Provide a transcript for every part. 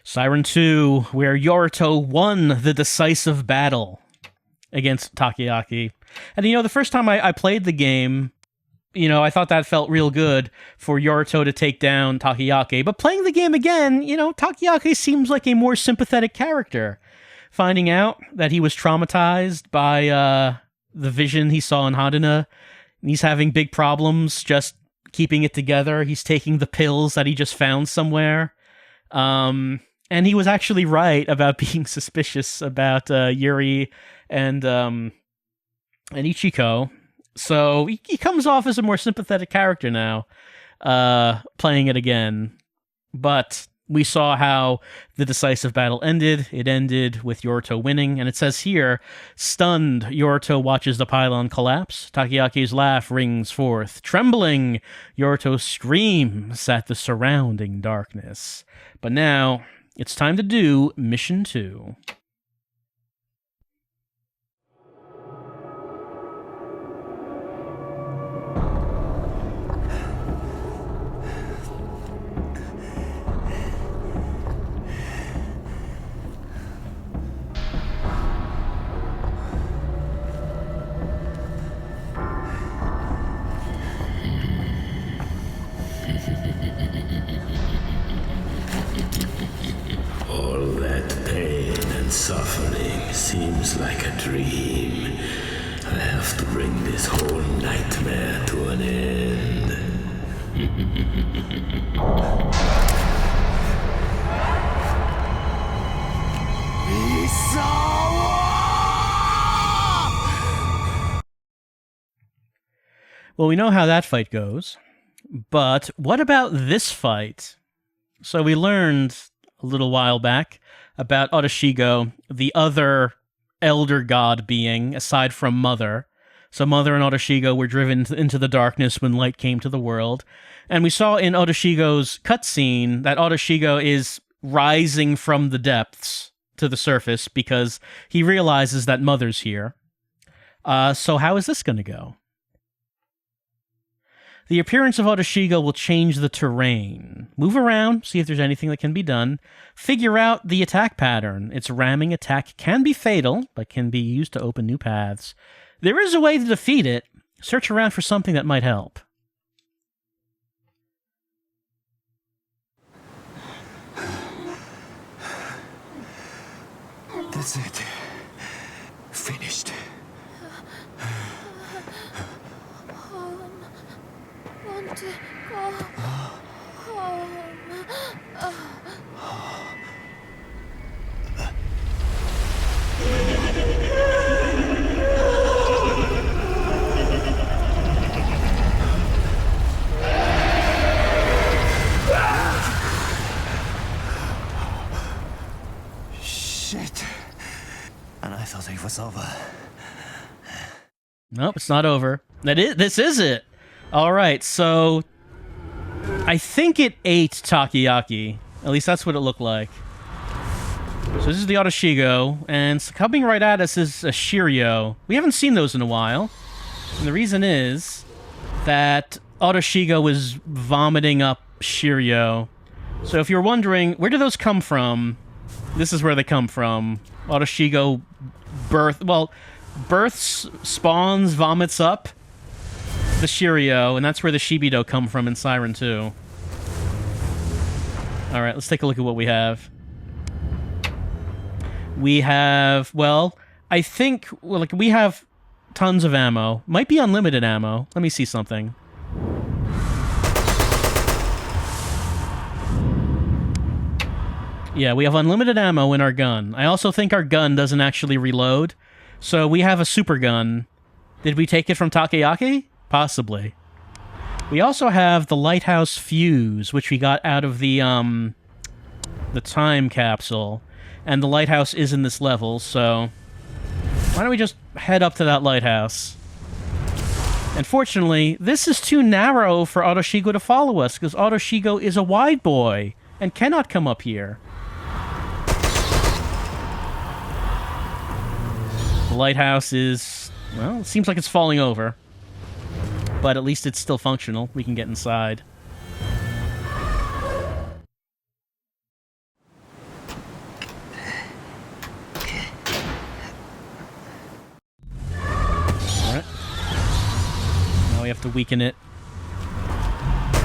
Siren 2, where Yorito won the decisive battle against Takoyaki. And, the first time I played the game, I thought that felt real good for Yorito to take down Takoyaki. But playing the game again, Takoyaki seems like a more sympathetic character. Finding out that he was traumatized by the vision he saw in Haduna, he's having big problems just keeping it together. He's taking the pills that he just found somewhere. And he was actually right about being suspicious about Yuri and Ichiko. So he comes off as a more sympathetic character now, playing it again. But we saw how the decisive battle ended. It ended with Yorito winning, and it says here, stunned, Yorito watches the pylon collapse. Takoyaki's laugh rings forth. Trembling, Yorito screams at the surrounding darkness. But now, it's time to do Mission 2. All that pain and suffering seems like a dream. I have to bring this whole nightmare to an end. Well, we know how that fight goes. But what about this fight? So we learned a little while back about Otoshigo, the other elder god being, aside from Mother. So Mother and Otoshigo were driven into the darkness when light came to the world. And we saw in Otoshigo's cutscene that Otoshigo is rising from the depths to the surface because he realizes that Mother's here. So how is this going to go? The appearance of Otoshigo will change the terrain. Move around, see if there's anything that can be done. Figure out the attack pattern. Its ramming attack can be fatal, but can be used to open new paths. There is a way to defeat it. Search around for something that might help. That's it. Finished. Want to go home. Shit. And I thought it was over. Nope, it's not over. This is it. All right, so I think it ate Takoyaki. At least that's what it looked like. So this is the Otoshigo, and coming right at us is a Shiryo. We haven't seen those in a while. And the reason is that Otoshigo is vomiting up Shiryo. So if you're wondering, where do those come from? This is where they come from. Otoshigo births, spawns, vomits up the Shiryo, and that's where the Shibito come from in Siren 2. Alright, let's take a look at what we have. We have, I think, we have tons of ammo. Might be unlimited ammo. Let me see something. Yeah, we have unlimited ammo in our gun. I also think our gun doesn't actually reload. So we have a super gun. Did we take it from Takoyaki? Possibly. We also have the Lighthouse fuse, which we got out of the time capsule. And the lighthouse is in this level, so why don't we just head up to that lighthouse? Unfortunately, this is too narrow for Otoshigo to follow us, because Otoshigo is a wide boy and cannot come up here. The lighthouse is, well, it seems like it's falling over. But at least it's still functional. We can get inside. we have to weaken it.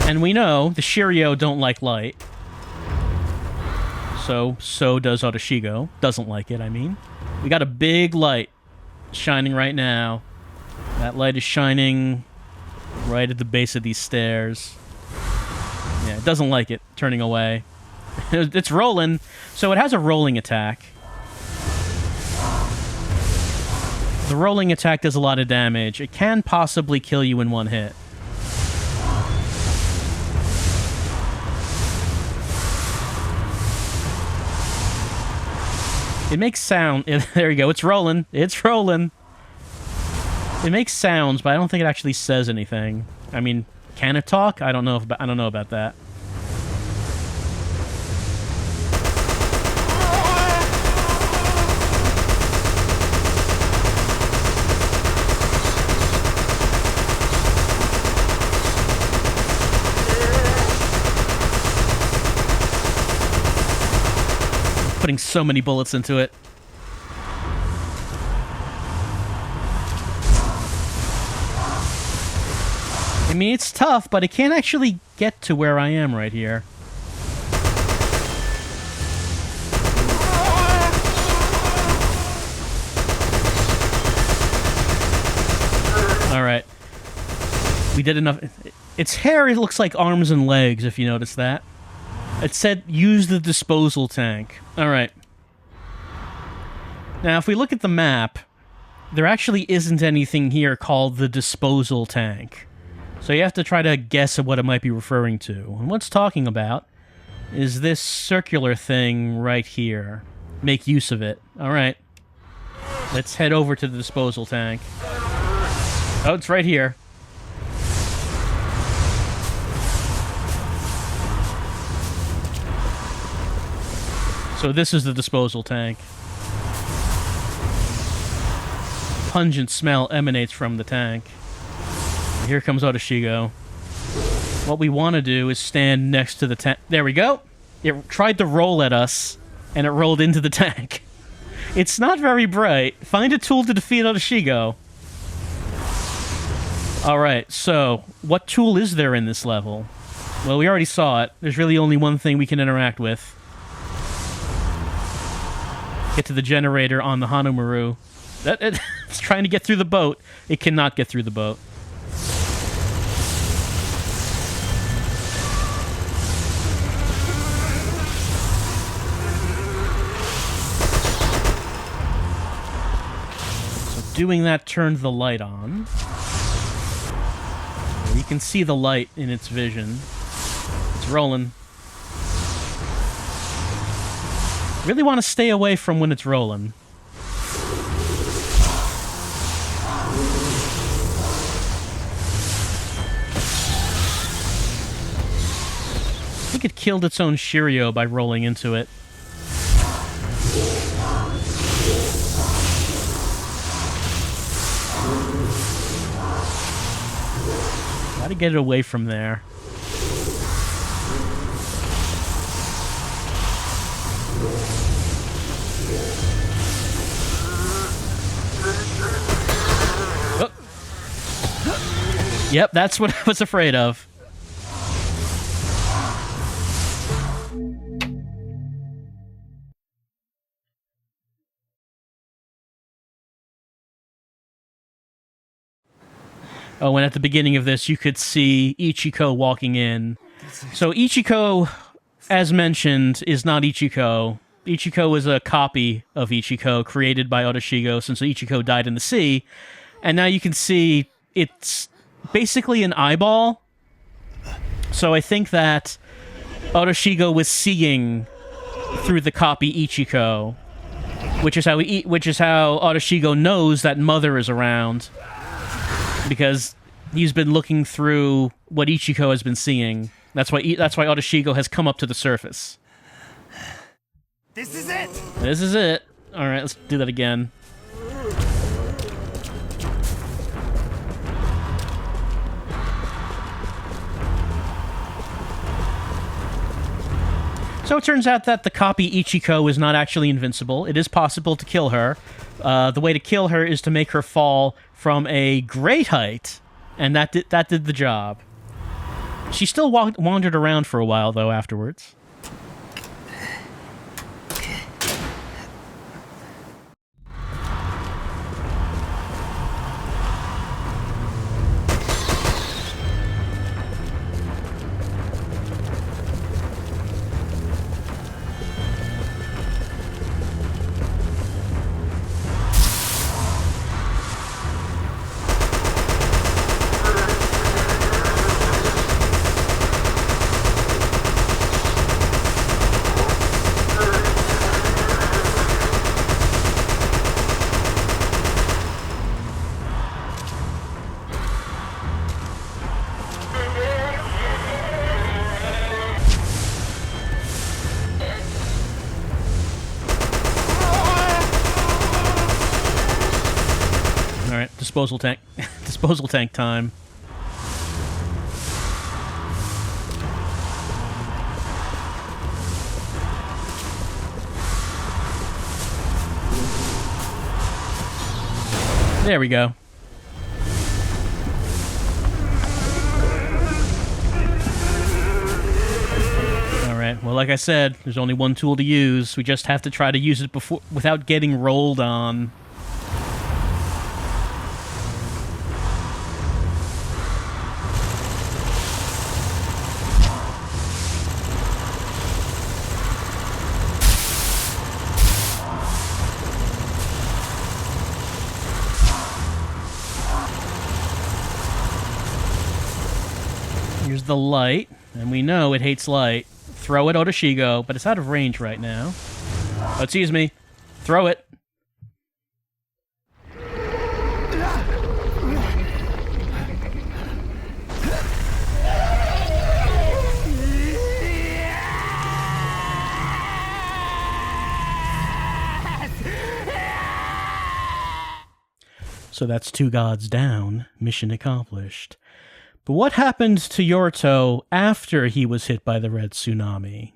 And we know the Shiryo don't like light. So does Otoshigo. Doesn't like it, I mean. We got a big light shining right now. That light is shining right at the base of these stairs. Yeah, it doesn't like it, turning away. It's rolling, so it has a rolling attack. The rolling attack does a lot of damage. It can possibly kill you in one hit. It makes sound. There you go. It's rolling. It's rolling. It makes sounds, but I don't think it actually says anything. I mean, can it talk? I don't know. I don't know about that. Putting so many bullets into it. I mean, it's tough, but it can't actually get to where I am right here. Alright. We did enough. Its hair, it looks like arms and legs, if you notice that. It said, use the disposal tank. Alright. Now, if we look at the map, there actually isn't anything here called the disposal tank. So you have to try to guess at what it might be referring to. And what's talking about is this circular thing right here. Make use of it. Alright. Let's head over to the disposal tank. Oh, it's right here. So this is the disposal tank. Pungent smell emanates from the tank. Here comes Otoshigo. What we want to do is stand next to the tank. There we go. It tried to roll at us, and it rolled into the tank. It's not very bright. Find a tool to defeat Otoshigo. Alright, so what tool is there in this level? Well, we already saw it. There's really only one thing we can interact with. Get to the generator on the Hanamaru. It's trying to get through the boat. It cannot get through the boat. So doing that turned the light on. You can see the light in its vision. It's rolling. Really want to stay away from when it's rolling. I think it killed its own Shiryo by rolling into it. Gotta get it away from there. Yep, that's what I was afraid of. Oh, and at the beginning of this, you could see Ichiko walking in. So Ichiko, as mentioned, is not Ichiko. Ichiko is a copy of Ichiko created by Otoshigo since Ichiko died in the sea. And now you can see it's basically an eyeball. So I think that Otoshigo was seeing through the copy Ichiko, which is how Otoshigo knows that Mother is around, because he's been looking through what Ichiko has been seeing. That's why Otoshigo has come up to the surface. This is it! This is it. All right, let's do that again. So it turns out that the copy Ichiko is not actually invincible. It is possible to kill her. The way to kill her is to make her fall from a great height And that did the job. She still wandered around for a while, though, afterwards. Disposal tank. Disposal tank time. There we go. Alright, well, like I said, there's only one tool to use. We just have to try to use it without getting rolled on. Here's the light, and we know it hates light. Throw it, Otoshigo, but it's out of range right now. Oh, excuse me. Throw it. So that's 2 gods down. Mission accomplished. But what happened to Yorto after he was hit by the red tsunami?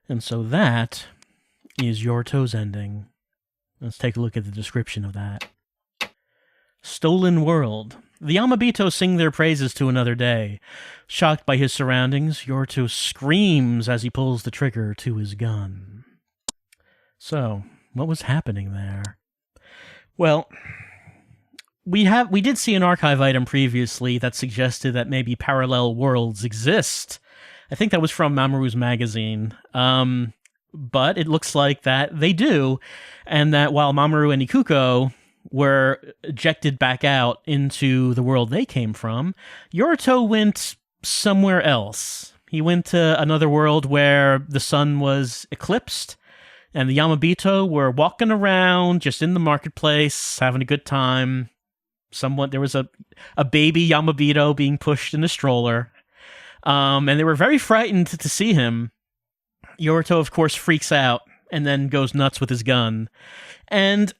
And so that is Yorto's ending. Let's take a look at the description of that. Stolen World. The Yamabito sing their praises to another day. Shocked by his surroundings, Yorto screams as he pulls the trigger to his gun. So, what was happening there? Well, we did see an archive item previously that suggested that maybe parallel worlds exist. I think that was from Mamoru's magazine. But it looks like that they do, and that while Mamoru and Ichiko were ejected back out into the world they came from, Yorito went somewhere else. He went to another world where the sun was eclipsed, and the Yamabito were walking around just in the marketplace, having a good time. There was a baby Yamabito being pushed in a stroller, and they were very frightened to see him. Yorito, of course, freaks out and then goes nuts with his gun. And,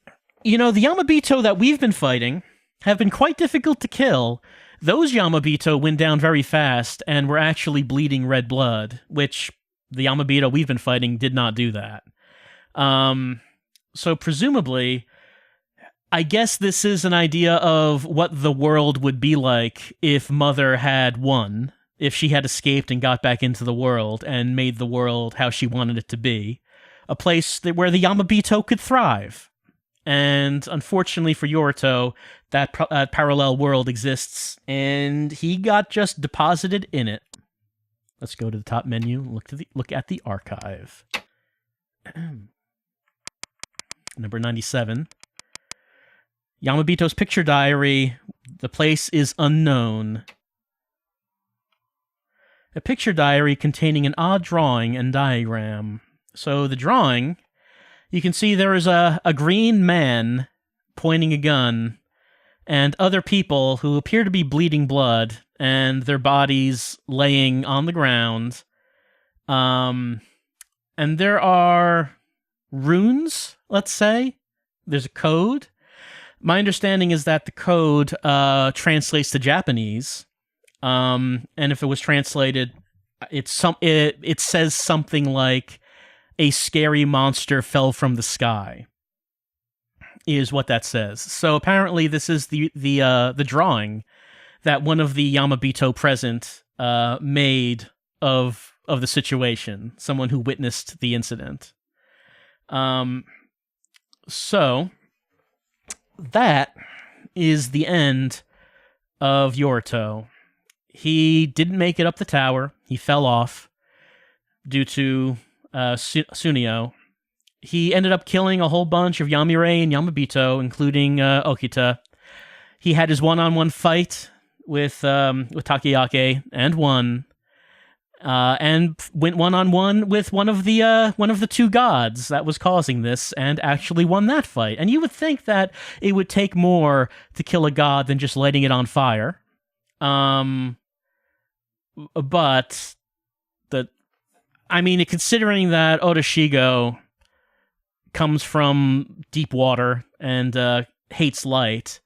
the Yamabito that we've been fighting have been quite difficult to kill. Those Yamabito went down very fast and were actually bleeding red blood, which the Yamabito we've been fighting did not do that. So presumably, I guess this is an idea of what the world would be like if Mother had won. If she had escaped and got back into the world and made the world how she wanted it to be, a place where the Yamabito could thrive. And unfortunately for Yorito, that parallel world exists, and he got just deposited in it. Let's go to the top menu and look at the archive. Number 97. Yamabito's picture diary. The place is unknown. A picture diary containing an odd drawing and diagram. So the drawing, you can see there is a green man pointing a gun and other people who appear to be bleeding blood and their bodies laying on the ground. And there are runes, let's say. There's a code. My understanding is that the code translates to Japanese. And if it was translated, it says something like "a scary monster fell from the sky," is what that says. So apparently, this is the drawing that one of the Yamabito present made of the situation. Someone who witnessed the incident. So that is the end of Yorito. He didn't make it up the tower. He fell off due to Sunio. He ended up killing a whole bunch of Yamire and Yamabito, including Okita. He had his one-on-one fight with Takoyaki and won. And went one-on-one with one of the two gods that was causing this, and actually won that fight. And you would think that it would take more to kill a god than just lighting it on fire. But considering that Otoshigo comes from deep water and hates light,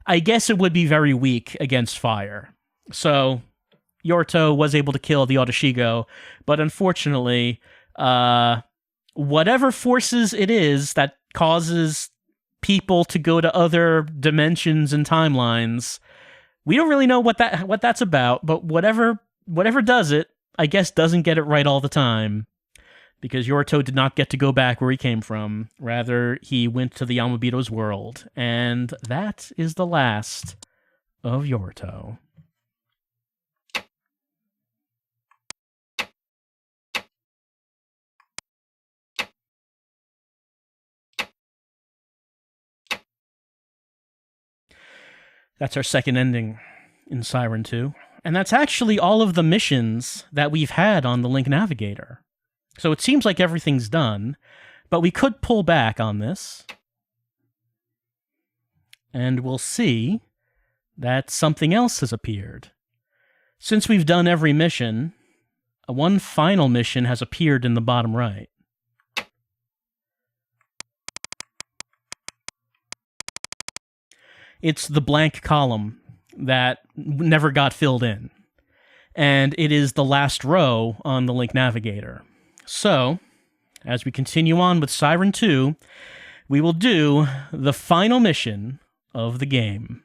I guess it would be very weak against fire. So Yorto was able to kill the Otoshigo, but unfortunately, whatever forces it is that causes people to go to other dimensions and timelines, we don't really know what that's about, but whatever does it, I guess doesn't get it right all the time, because Yorito did not get to go back where he came from. Rather, he went to the Yamabito's world, and that is the last of Yorito. That's our second ending in Siren 2. And that's actually all of the missions that we've had on the Link Navigator. So it seems like everything's done, but we could pull back on this. And we'll see that something else has appeared. Since we've done every mission, one final mission has appeared in the bottom right. It's the blank column that never got filled in. And it is the last row on the Link Navigator. So, as we continue on with Siren 2, we will do the final mission of the game.